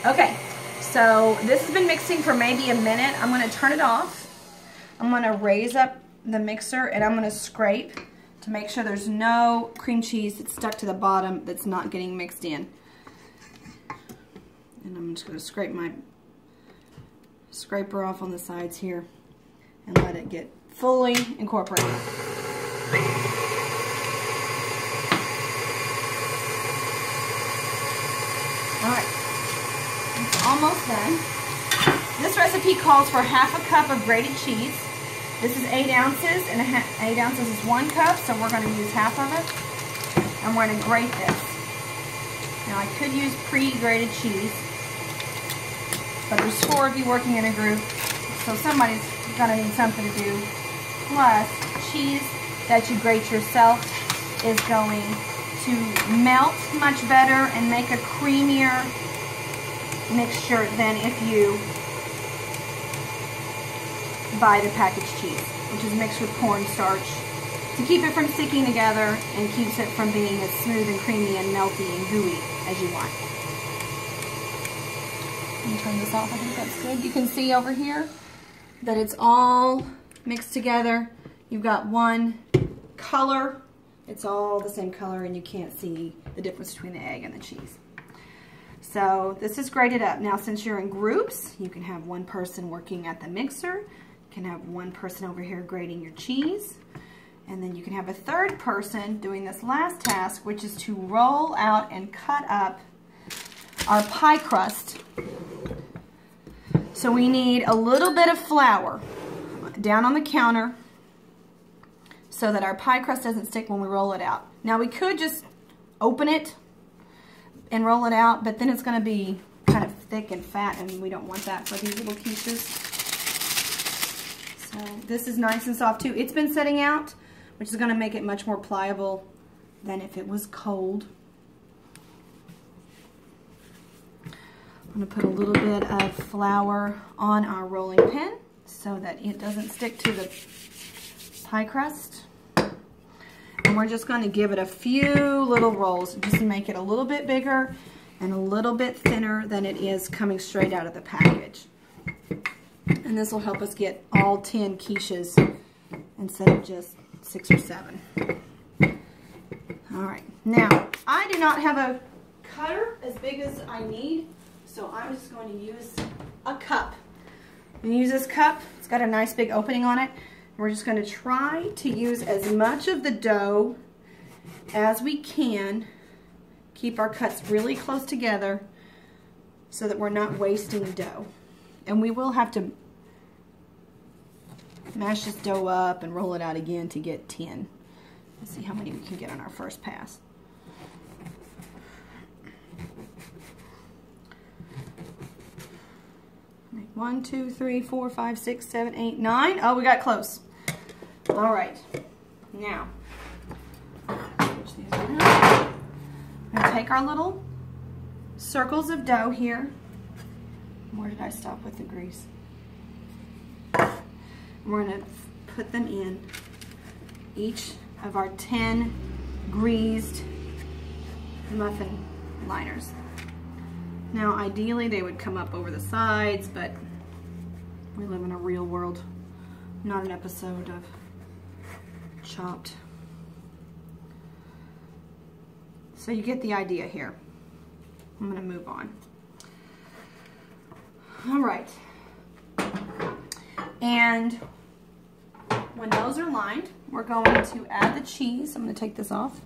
Okay, so this has been mixing for maybe a minute. I'm going to turn it off. I'm going to raise up the mixer and I'm going to scrape to make sure there's no cream cheese that's stuck to the bottom that's not getting mixed in. And I'm just going to scrape my scraper off on the sides here and let it get fully incorporated. Alright, it's almost done. This recipe calls for half a cup of grated cheese. This is 8 ounces, and 8 ounces is 1 cup, so we're going to use half of it. And we're going to grate this. Now I could use pre-grated cheese, but there's 4 of you working in a group, so somebody's going to need something to do. Plus, cheese that you grate yourself is going to melt much better and make a creamier mixture than if you buy the packaged cheese, which is mixed with cornstarch to keep it from sticking together and keeps it from being as smooth and creamy and melty and gooey as you want. Let me turn this off. I think that's good. You can see over here that it's all mixed together. You've got one color. It's all the same color and you can't see the difference between the egg and the cheese. So this is grated up. Now since you're in groups, you can have one person working at the mixer. You can have one person over here grating your cheese. And then you can have a third person doing this last task, which is to roll out and cut up our pie crust. So we need a little bit of flour down on the counter so that our pie crust doesn't stick when we roll it out. Now we could just open it and roll it out, but then it's going to be kind of thick and fat, and we don't want that for these little quiches. So this is nice and soft too. It's been setting out, which is going to make it much more pliable than if it was cold. I'm going to put a little bit of flour on our rolling pin so that it doesn't stick to the pie crust. And we're just going to give it a few little rolls just to make it a little bit bigger and a little bit thinner than it is coming straight out of the package. And this will help us get all 10 quiches instead of just 6 or 7. Alright, now I do not have a cutter as big as I need, so I'm just going to use a cup. I'm going to use this cup. It's got a nice big opening on it. We're just going to try to use as much of the dough as we can. Keep our cuts really close together so that we're not wasting dough. And we will have to mash this dough up and roll it out again to get 10. Let's see how many we can get on our first pass. One, 2, 3, 4, 5, 6, 7, 8, 9. Oh, we got close. All right. Now, push these around. I'm going to take our little circles of dough here. Where did I stop with the grease? We're going to put them in each of our 10 greased muffin liners. Now, ideally, they would come up over the sides, but we live in a real world, not an episode of Chopped. So you get the idea here. I'm going to move on. All right. And when those are lined, we're going to add the cheese. I'm going to take this off.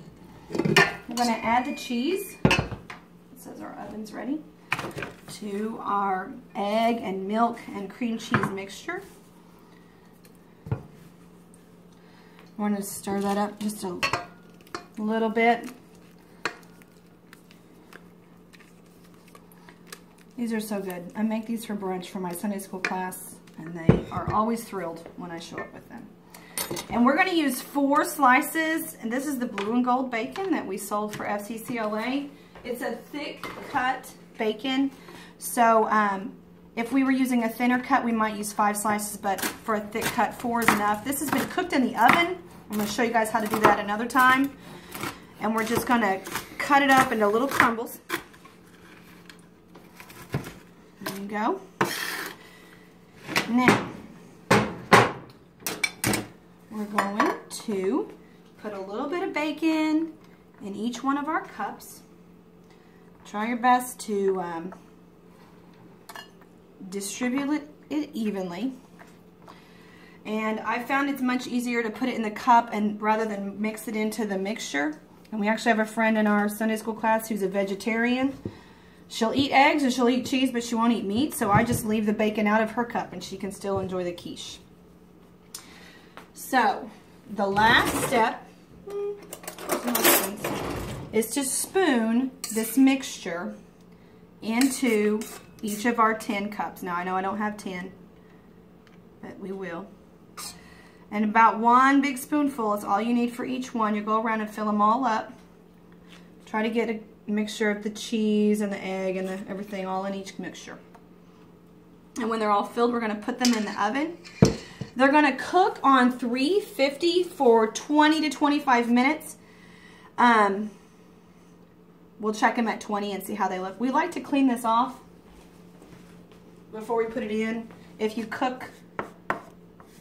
We're going to add the cheese. It says our oven's ready. To our egg and milk and cream cheese mixture. We're going to stir that up just a little bit. These are so good. I make these for brunch for my Sunday school class, and they are always thrilled when I show up with them. And we're going to use 4 slices, and this is the blue and gold bacon that we sold for FCCLA. It's a thick cut bacon, so if we were using a thinner cut, we might use 5 slices, but for a thick cut, 4 is enough. This has been cooked in the oven. I'm going to show you guys how to do that another time. And we're just going to cut it up into little crumbles. There you go. Now, we're going to put a little bit of bacon in each one of our cups. Try your best to distribute it evenly. And I found it's much easier to put it in the cup and rather than mix it into the mixture. And we actually have a friend in our Sunday school class who's a vegetarian. She'll eat eggs and she'll eat cheese, but she won't eat meat. So I just leave the bacon out of her cup and she can still enjoy the quiche. So the last step is to spoon this mixture into each of our 10 cups. Now I know I don't have 10, but we will. And about 1 big spoonful is all you need for each one. You go around and fill them all up. Try to get a mixture of the cheese and the egg and everything all in each mixture. And when they're all filled, we're going to put them in the oven. They're going to cook on 350 for 20 to 25 minutes. We'll check them at 20 and see how they look. We like to clean this off before we put it in. If you cook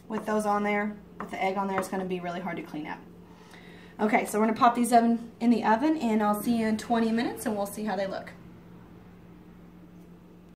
with those on there, with the egg on there, it's going to be really hard to clean up. Okay, so we're going to pop these in the oven, and I'll see you in 20 minutes, and we'll see how they look.